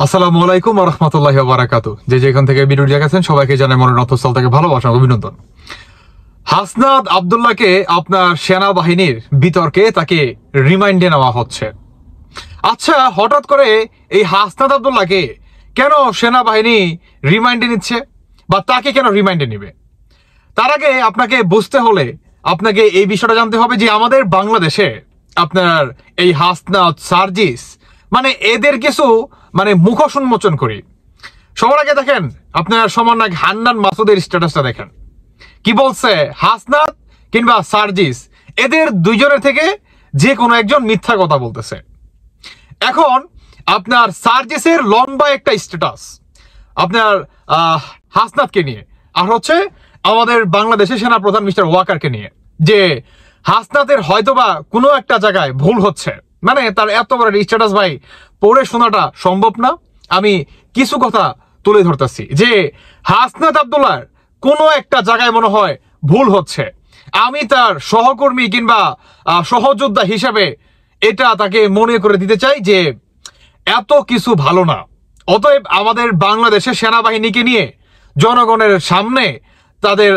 আসসালামু আলাইকুম ওয়া রাহমাতুল্লাহি ওয়া বারাকাতুহু। যে যেখান থেকে ভিডিওটি দেখেছেন সবাইকে জানাই মনের অন্তঃস্থল থেকে ভালোবাসা ও অভিনন্দন। হাসনাত আব্দুল্লাহকে আপনার সেনাবাহিনীর বিতর্কে তাকে রিমাইন্ডে নেওয়া হচ্ছে। আচ্ছা, হঠাৎ করে এই হাসনাত আব্দুল্লাহকে কেন সেনাবাহিনী রিমাইন্ডে নিচ্ছে বা তাকে কেন রিমাইন্ডে নেবে? তার আগে আপনাকে বুঝতে হলে আপনাকে এই বিষয়টা জানতে হবে যে আমাদের বাংলাদেশে আপনার এই হাসনাত, সার্জিস এদের কিছু মুখোশ উন্মোচন করি। সবার আগে দেখেন আপনার সমন্বয়ক হান্নান মাসুদের স্ট্যাটাসটা দেখেন। কি বলছে? হাসনাত কিংবা সার্জিস এদের দুইজনের থেকে যে কোনো একজন মিথ্যা কথা বলতেছে। এখন আপনার সার্জিসের লম্বা একটা স্ট্যাটাস আপনার হাসনাতকে নিয়ে, আর হচ্ছে আমাদের বাংলাদেশের সেনাপ্রধান মিস্টার ওয়াকারকে নিয়ে, যে হাসনাতের হয়তোবা কোনো একটা জায়গায় ভুল হচ্ছে। তার এত বড় স্ট্যাটাস ভাই পড়ে শোনাটা সম্ভব না। আমি কিছু কথা তুলে ধরতেছি যে হাসনাত আব্দুল্লাহর কোনো একটা জায়গায় মনে হয় ভুল হচ্ছে। আমি তার সহকর্মী কিংবা সহযোদ্ধা হিসেবে এটা তাকে মনে করে দিতে চাই যে এত কিছু ভালো না। অতএব আমাদের বাংলাদেশের সেনাবাহিনীকে নিয়ে জনগণের সামনে তাদের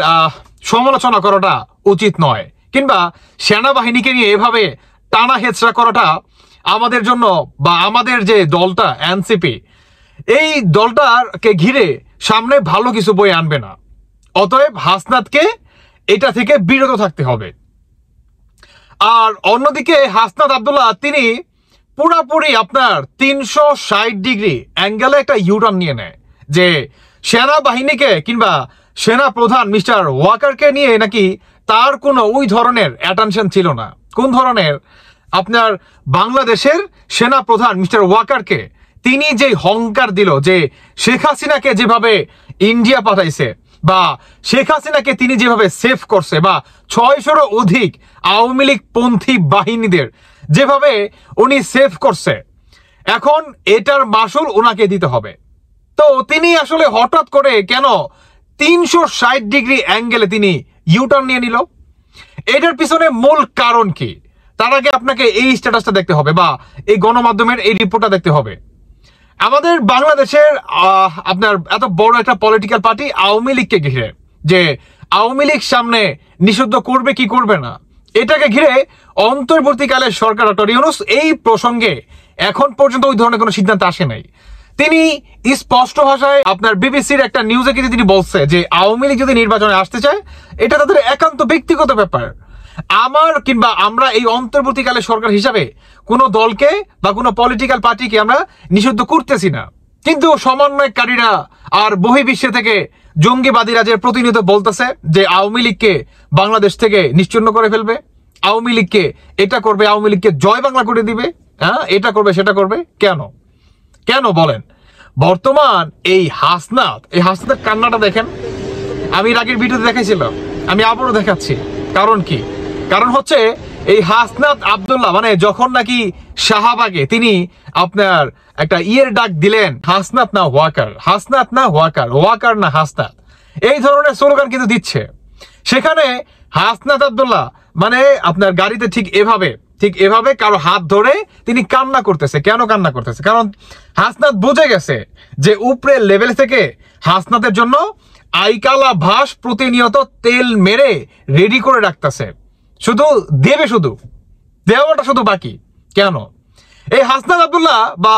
সমালোচনা করাটা উচিত নয়, কিংবা সেনাবাহিনীকে নিয়ে এভাবে টানা হেচড়া করাটা আমাদের জন্য বা আমাদের যে দলটা এনসিপি, এই দলটাকে ঘিরে সামনে ভালো কিছু বই আনবে না। অতএব হাসনাতকে এটা থেকে বিরত থাকতে হবে। আর অন্যদিকে হাসনাত আব্দুল্লাহ তিনি পুরাপুরি আপনার 360 ডিগ্রি অ্যাঙ্গেলে একটা ইউটার্ন নিয়ে নেয় যে সেনাবাহিনীকে কিংবা সেনা প্রধান মিস্টার ওয়াকারকে নিয়ে নাকি তার কোনো ওই ধরনের অ্যাটেনশন ছিল না। কোন ধরনের? আপনার বাংলাদেশের সেনা প্রধান মিস্টার ওয়াকারকে তিনি যে হংকার দিল যে শেখ হাসিনাকে যেভাবে ইন্ডিয়া পাঠাইছে, বা শেখ হাসিনাকে তিনি যেভাবে সেভ করছে, বা 600-এরও অধিক আওয়ামী লীগ পন্থী বাহিনীদের যেভাবে উনি সেভ করছে, এখন এটার মাসুল ওনাকে দিতে হবে। তো তিনি আসলে হঠাৎ করে কেন 360 ডিগ্রি অ্যাঙ্গেলে তিনি ইউটার্ন নিয়ে নিল? এটার পিছনে মূল কারণ কি? তার আগে আপনাকে এই স্ট্যাটাসটা দেখতে হবে বা এই গণমাধ্যমের এই রিপোর্টটা দেখতে হবে। আমাদের বাংলাদেশের আপনার এত বড় একটা পলিটিক্যাল পার্টি আওয়ামী লীগকে ঘিরে, যে আওয়ামী লীগ সামনে নিষিদ্ধ করবে কি করবে না, এটাকে ঘিরে অন্তর্বর্তীকালের সরকার ডক্টর ইউনূস এই প্রসঙ্গে এখন পর্যন্ত ওই ধরনের কোনো সিদ্ধান্ত আসে নাই। তিনি স্পষ্ট ভাষায় আপনার বিবিসির একটা নিউজে কিন্তু তিনি বলছে যে আওয়ামী লীগ যদি নির্বাচনে আসতে চায় এটা তাদের একান্ত ব্যক্তিগত ব্যাপার। আমার কিংবা আমরা এই অন্তর্বর্তীকালের সরকার হিসাবে কোনো দলকে বা কোনো পলিটিক্যাল পার্টিকে আমরা নিষিদ্ধ করতেছি না। কিন্তু সমন্বয়কারীরা আর বহির্বিশ্ব থেকে জঙ্গিবাদীরা যে প্রতিনিয়ত বলতেছে যে আওয়ামী লীগকে বাংলাদেশ থেকে নিশ্চিহ্ন করে ফেলবে, আওয়ামী লীগকে এটা করবে, আওয়ামী লীগকে জয় বাংলা করে দিবে, হ্যাঁ এটা করবে সেটা করবে, কেন কেন বলেন? বর্তমান এই হাসনাতের কান্নাটা দেখেন। আমি আগের ভিডিওতে দেখাইছিলাম, আমি আবারও দেখাচ্ছি। কারণ কি? কারণ হচ্ছে এই হাসনাত আব্দুল্লাহ যখন নাকি শাহবাগে তিনি আপনার একটা ডাক দিলেন, হাসনাত না ওয়াকার, হাসনাত না ওয়াকার, ওয়াকার না হাসনাত, এই ধরনের স্লোগান কিন্তু দিচ্ছে। সেখানে হাসনাত আব্দুল্লাহ আপনার গাড়িতে ঠিক এভাবে কারো হাত ধরে তিনি কান্না করতেছে। কেন কান্না করতেছে? কারণ হাসনাত বুঝে গেছে যে উপরের লেভেল থেকে হাসনাতের জন্য আইকালা ভাস প্রতিনিয়ত তেল মেরে রেডি করে রাখতেছে, শুধু দেওয়াটা শুধু বাকি। কেন? এই হাসনাত আব্দুল্লাহ বা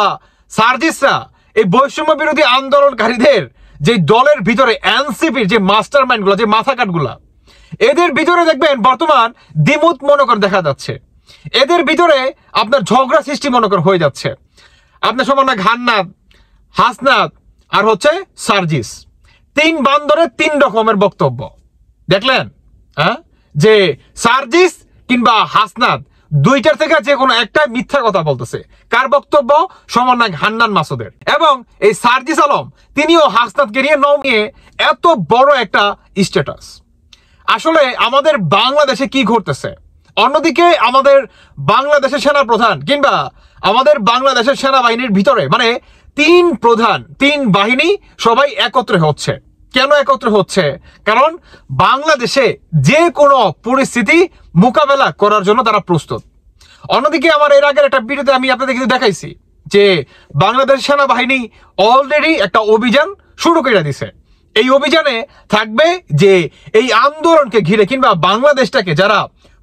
সার্জিসরা এই বৈষম্য বিরোধী আন্দোলনকারীদের যে দলের ভিতরে এনসিপির যে মাস্টার মাইন্ড গুলা, যে মাথা কাটগুলা, এদের ভিতরে দেখবেন বর্তমান দ্বিমত দেখা যাচ্ছে। এদের ভিতরে আপনার ঝগড়া সৃষ্টি হয়ে যাচ্ছে। আপনার সমন্বয়ক হাসনাত আর হচ্ছে সার্জিস, 3 বান্দরের 3 রকমের বক্তব্য দেখলেন। হ্যাঁ, যে সার্জিস কিংবা হাসনাত দুইটার থেকে যে কোনো একটা মিথ্যা কথা বলতেছে। কার বক্তব্য? সমন্বয়ক হান্নান মাসুদের। এবং এই সার্জিস আলম তিনিও হাসনাতকে নিয়ে নমিয়ে এত বড় একটা স্ট্যাটাস। আসলে আমাদের বাংলাদেশে কি ঘটতেছে? অন্যদিকে আমাদের বাংলাদেশের সেনা প্রধান কিংবা আমাদের বাংলাদেশের সেনাবাহিনীর ভিতরে 3 প্রধান 3 বাহিনী সবাই একত্রে হচ্ছে। কেন একত্রে হচ্ছে? কারণ বাংলাদেশে যে কোনো পরিস্থিতি মোকাবেলা করার জন্য তারা প্রস্তুত। অন্যদিকে আমার এর আগের একটা ভিডিওতে আমি আপনাদের কিন্তু দেখাইছি যে বাংলাদেশ সেনাবাহিনী অলরেডি একটা অভিযান শুরু করে দিছে। এই অভিযানে থাকবে যে এই আন্দোলনকে ঘিরে কিংবা বাংলাদেশটাকে যারা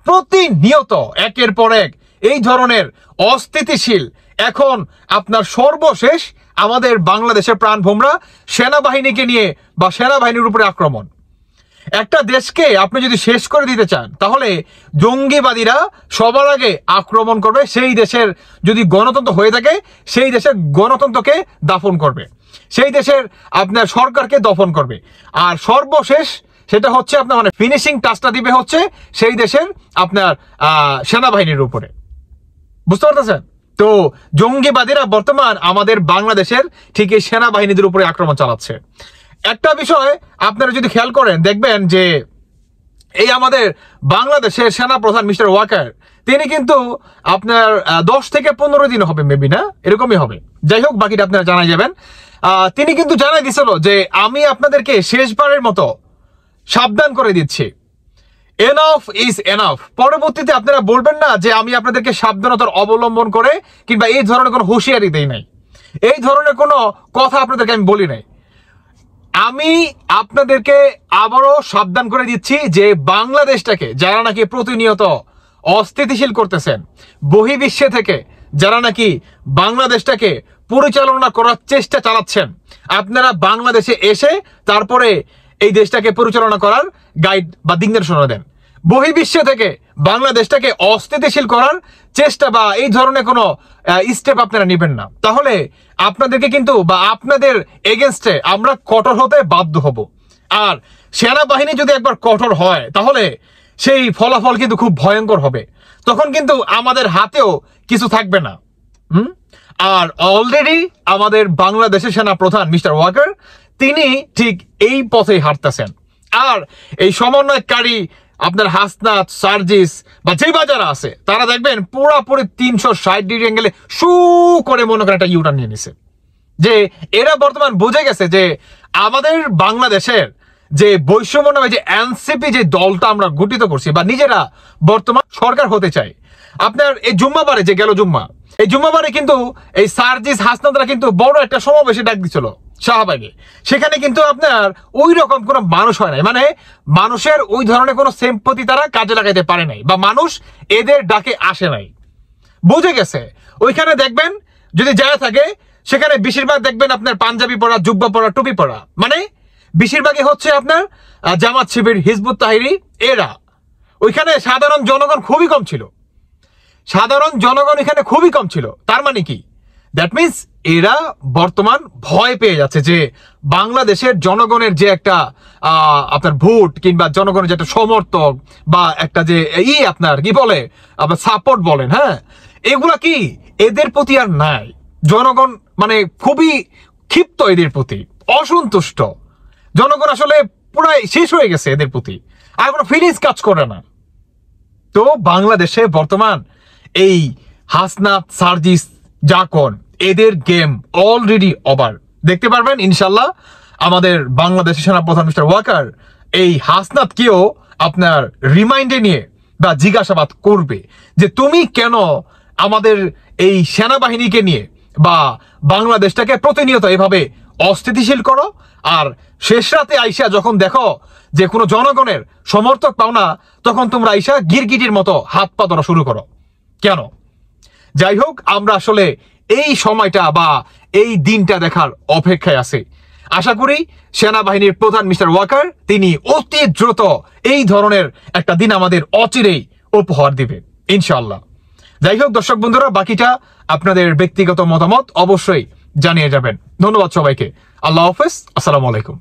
প্রতিনিয়ত একের পর এক এই ধরনের অস্থিতিশীল, এখন আপনার সর্বশেষ আমাদের বাংলাদেশের প্রাণভোমরা সেনাবাহিনীকে নিয়ে বা সেনাবাহিনীর উপরে আক্রমণ। একটা দেশকে আপনি যদি শেষ করে দিতে চান তাহলে জঙ্গিবাদীরা সবার আগে আক্রমণ করবে সেই দেশের, যদি গণতন্ত্র হয়ে থাকে সেই দেশের গণতন্ত্রকে দাফন করবে, সেই দেশের আপনার সরকারকে দফন করবে, আর সর্বশেষ সেটা হচ্ছে আপনার মানে ফিনিশিং টাচটা দিবে হচ্ছে সেই দেশের আপনার সেনাবাহিনীর উপরে। বুঝতে পারতেছেন? তো জঙ্গিবাদীরা বর্তমান আমাদের বাংলাদেশের ঠিক এই সেনাবাহিনীদের উপরে আক্রমণ চালাচ্ছে। একটা বিষয় আপনারা যদি খেয়াল করেন দেখবেন যে এই আমাদের বাংলাদেশের সেনা প্রধান মিস্টার ওয়াকার তিনি কিন্তু আপনার 10 থেকে 15 দিন হবে, মেবি না এরকমই হবে, যাই হোক বাকিটা আপনারা জানাই যাবেন। তিনি কিন্তু জানাই দিছিল যে আমি আপনাদেরকে শেষবারের মতো সাবধান করে দিচ্ছি, এনাফ ইজ এনাফ। পরবর্তীতে আপনারা বলবেন না যে আমি আপনাদেরকে সাবধানতার অবলম্বন করে কিংবা এই ধরনের কোনো হুঁশিয়ারি দেই নাই, এই ধরনের কোনো কথা আপনাদেরকে আমি বলি নাই। আমি আপনাদেরকে আবারও সাবধান করে দিচ্ছি যে বাংলাদেশটাকে যারা নাকি প্রতিনিয়ত অস্থিতিশীল করতেছেন, বহির্বিশ্বে থেকে যারা নাকি বাংলাদেশটাকে পরিচালনা করার চেষ্টা চালাচ্ছেন, আপনারা বাংলাদেশে এসে তারপরে এই দেশটাকে পরিচালনা করার গাইড বা দিক নির্দেশনা দেন। বহির্বিশ্ব থেকে বাংলাদেশটাকে অস্থিতিশীল করার চেষ্টা বা এই ধরনের কোনো স্টেপ আপনারা নেবেন না, তাহলে আপনাদেরকে কিন্তু বা আপনাদের এগেনস্টে আমরা কঠোর হতে বাধ্য হব। আর সেনাবাহিনী যদি একবার কঠোর হয় তাহলে সেই ফলাফল কিন্তু খুব ভয়ঙ্কর হবে, তখন কিন্তু আমাদের হাতেও কিছু থাকবে না। আর অলরেডি আমাদের বাংলাদেশের সেনা প্রধান মিস্টার ওয়াকার তিনি ঠিক এই পথেই হাঁটতেছেন। আর এই সমন্বয়কারী আপনার হাসনাত, সার্জিস বা যে বাজার আছে তারা দেখবেন পুরাপুরি 360 ডিগ্রি অ্যাঙ্গেলে শু করে মনে করেন একটা ইউটার্ন নিয়ে নিছে, যে এরা বর্তমান বুঝে গেছে যে আমাদের বাংলাদেশের যে বৈষম্য নামে যে এনসিপি যে দলটা আমরা গঠিত করছি বা নিজেরা বর্তমান সরকার হতে চাই, আপনার এই জুম্মাবারে যে গেল জুম্মা, এই জুম্মাবারে কিন্তু এই সার্জিস হাসনাতরা কিন্তু বড় একটা সমাবেশে ডাক দিছিল শাহবাগে। সেখানে কিন্তু আপনার ওই রকম কোনো মানুষ হয় নাই, মানে মানুষের ওই ধরনের কোনো সিম্পথি তারা কাজে লাগাইতে পারে নাই বা মানুষ এদের ডাকে আসে নাই, বুঝে গেছে। ওইখানে দেখবেন যদি যায় থাকে সেখানে বেশিরভাগ দেখবেন আপনার পাঞ্জাবি পরা, জুব্বা পরা, টুপি পরা, মানে বেশিরভাগই হচ্ছে আপনার জামাত শিবির, হিজবুত তাহরির এরা। ওইখানে সাধারণ জনগণ খুবই কম ছিল, সাধারণ জনগণ এখানে খুবই কম ছিল। তার মানে কি, দ্যাট মিনস এরা বর্তমান ভয় পেয়ে যাচ্ছে যে বাংলাদেশের জনগণের যে একটা আপনার ভোট কিংবা জনগণের যে একটা সমর্থক বা একটা যে আপনার কি বলে আপনার সাপোর্ট বলেন, হ্যাঁ, এগুলা কি এদের প্রতি আর নাই। জনগণ মানে খুবই ক্ষিপ্ত, এদের প্রতি অসন্তুষ্ট জনগণ, আসলে পুরাই শেষ হয়ে গেছে এদের প্রতি, আর কোনো ফিলিংস কাজ করে না। তো বাংলাদেশে বর্তমান এই হাসনাত, সার্জিস, জাকন এদের গেম অলরেডি ওভার। দেখতে পারবেন ইনশাল্লাহ আমাদের বাংলাদেশের সেনাপ্রধান মিস্টার ওয়াকার এই হাসনাতকেও আপনার রিমাইন্ডে নিয়ে বা জিজ্ঞাসাবাদ করবে যে তুমি কেন আমাদের এই সেনাবাহিনীকে নিয়ে বা বাংলাদেশটাকে প্রতিনিয়ত এভাবে অস্থিতিশীল করো, আর শেষ রাতে আইসা যখন দেখো যে কোনো জনগণের সমর্থক পাও না, তখন তোমরা আইসা গিরগিটির মতো হাত পা ধরা শুরু করো কেন? যাই হোক, আমরা আসলে এই সময়টা বা এই দিনটা দেখার অপেক্ষায় আছে। আশা করি সেনাবাহিনীর প্রধান মিস্টার ওয়াকার তিনি অতি দ্রুত এই ধরনের একটা দিন আমাদের অচিরেই উপহার দিবে ইনশাআল্লাহ। যাই হোক দর্শক বন্ধুরা, বাকিটা আপনাদের ব্যক্তিগত মতামত অবশ্যই জানিয়ে যাবেন। ধন্যবাদ সবাইকে। আল্লাহ হাফেজ, আসসালামু আলাইকুম।